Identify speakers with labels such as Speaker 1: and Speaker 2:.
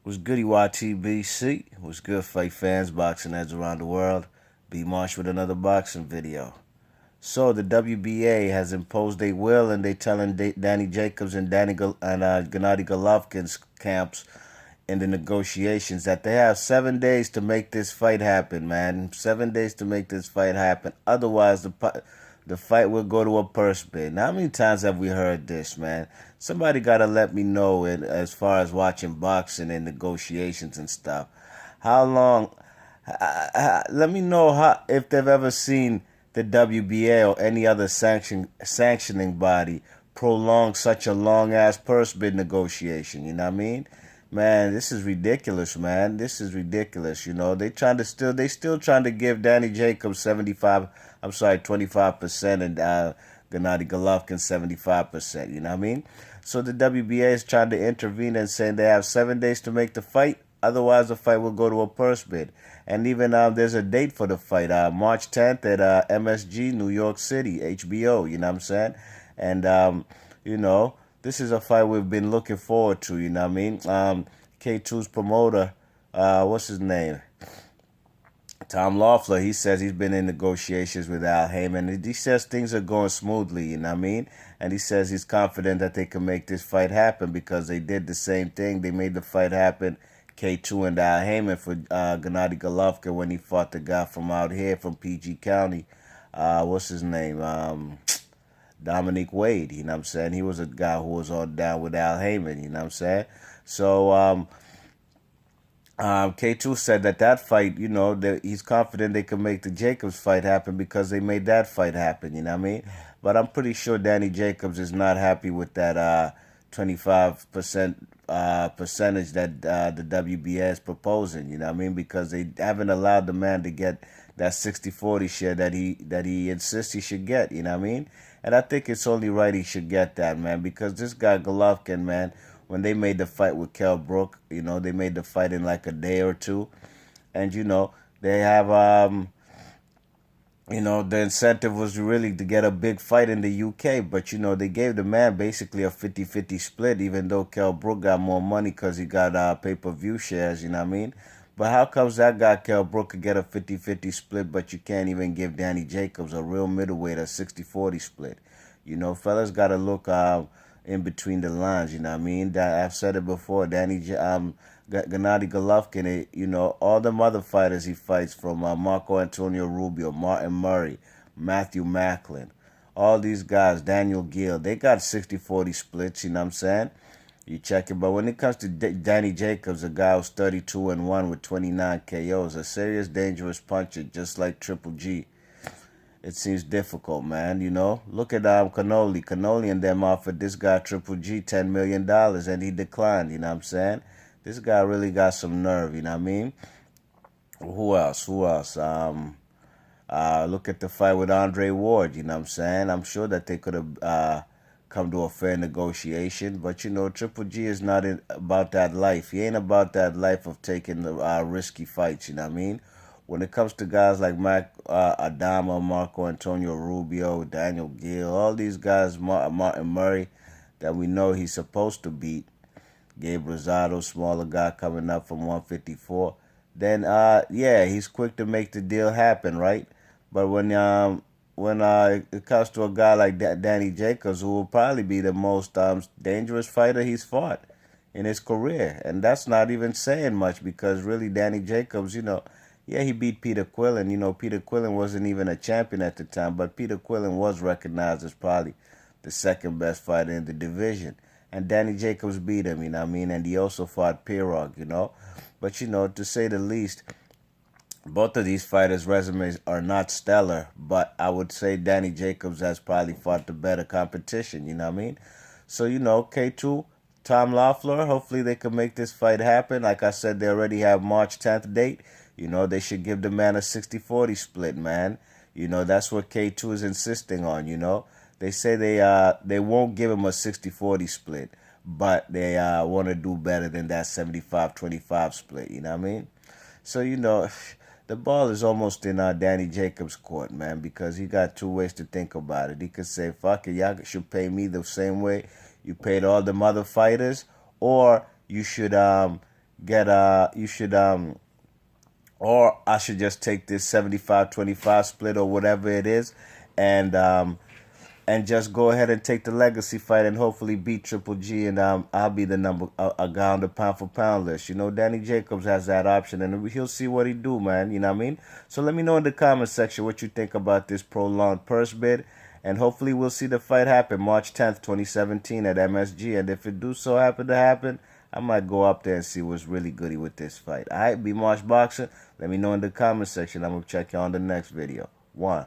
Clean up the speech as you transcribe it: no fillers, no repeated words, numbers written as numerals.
Speaker 1: What's goody YTBC? What's good, fight fans, boxing heads around the world? B Marsh with another boxing video. So the WBA has imposed a will, and they telling Danny Jacobs and Gennady Golovkin's camps in the negotiations that they have 7 days to make this fight happen, man. 7 days to make this fight happen. Otherwise, the fight will go to a purse bid. Now, how many times have we heard this, man? Somebody got to let me know, as far as watching boxing and negotiations and stuff. How long? Let me know if they've ever seen the WBA or any other sanctioning body prolong such a long ass purse bid negotiation. You know what I mean? Man, this is ridiculous, man. This is ridiculous. They still trying to give Danny Jacobs 25%, and Gennady Golovkin 75%. You know what I mean? So the WBA is trying to intervene and saying they have 7 days to make the fight. Otherwise, the fight will go to a purse bid. And even there's a date for the fight, March 10th at MSG, New York City, HBO. You know what I'm saying? And you know, this is a fight we've been looking forward to. You know what I mean? K2's promoter, what's his name? Tom Loeffler, he says he's been in negotiations with Al Heyman. He says things are going smoothly, you know what I mean? And he says he's confident that they can make this fight happen because they did the same thing. They made the fight happen, K2 and Al Heyman, for Gennady Golovkin when he fought the guy from out here from PG County. What's his name? Dominic Wade, you know what I'm saying? He was a guy who was on down with Al Heyman, you know what I'm saying? So, K2 said that fight, that he's confident they can make the Jacobs fight happen because they made that fight happen, you know what I mean? But I'm pretty sure Danny Jacobs is not happy with that 25% percentage that the WBA is proposing, you know what I mean? Because they haven't allowed the man to get that 60-40 share that he insists he should get, you know what I mean? And I think it's only right he should get that, man, because this guy Golovkin, man, when they made the fight with Kell Brook, they made the fight in like a day or two. And, they have, the incentive was really to get a big fight in the UK. But, they gave the man basically a 50-50 split, even though Kell Brook got more money because he got pay-per-view shares, you know what I mean? But how comes that guy, Kell Brook, could get a 50-50 split, but you can't even give Danny Jacobs, a real middleweight, a 60-40 split? Fellas got to look in between the lines, you know what I mean? I've said it before, Gennady Golovkin, all them other fighters he fights from Marco Antonio Rubio, Martin Murray, Matthew Macklin, all these guys, Daniel Gill, they got 60-40 splits, you know what I'm saying? You check it, but when it comes to Danny Jacobs, a guy who's 32-1 with 29 KOs, a serious, dangerous puncher, just like Triple G, it seems difficult, man, Look at Cannoli. Cannoli and them offered this guy Triple G $10 million, and he declined, you know what I'm saying? This guy really got some nerve, you know what I mean? Who else? Look at the fight with Andre Ward, you know what I'm saying? I'm sure that they could have come to a fair negotiation, but, Triple G is not about that life. He ain't about that life of taking the risky fights, you know what I mean? When it comes to guys like Adama, Marco Antonio Rubio, Daniel Gill, all these guys, Martin Murray, that we know he's supposed to beat, Gabe Rosado, smaller guy coming up from 154, then, yeah, he's quick to make the deal happen, right? But when it comes to a guy like Danny Jacobs, who will probably be the most dangerous fighter he's fought in his career, and that's not even saying much because really Danny Jacobs, yeah, he beat Peter Quillen. Peter Quillen wasn't even a champion at the time, but Peter Quillen was recognized as probably the second best fighter in the division. And Danny Jacobs beat him, you know what I mean? And he also fought Pirog, But, to say the least, both of these fighters' resumes are not stellar, but I would say Danny Jacobs has probably fought the better competition, you know what I mean? So, K2, Tom Loeffler, hopefully they can make this fight happen. Like I said, they already have March 10th date. They should give the man a 60-40 split, man. That's what K2 is insisting on, They say they won't give him a 60-40 split, but they want to do better than that 75-25 split, you know what I mean? So, the ball is almost in Danny Jacobs' court, man, because he got two ways to think about it. He could say, fuck it, y'all should pay me the same way you paid all them other fighters, or you should get you should or I should just take this 75-25 split or whatever it is, and just go ahead and take the legacy fight and hopefully beat Triple G, and I'll be the number a guy on the pound for pound list. You know, Danny Jacobs has that option, and he'll see what he do, man. You know what I mean? So let me know in the comment section what you think about this prolonged purse bid, and hopefully we'll see the fight happen March 10th, 2017 at MSG, and if it do so happen to happen, I might go up there and see what's really goody with this fight. All right, be March Boxing. Let me know in the comment section. I'm going to check you on the next video. 1.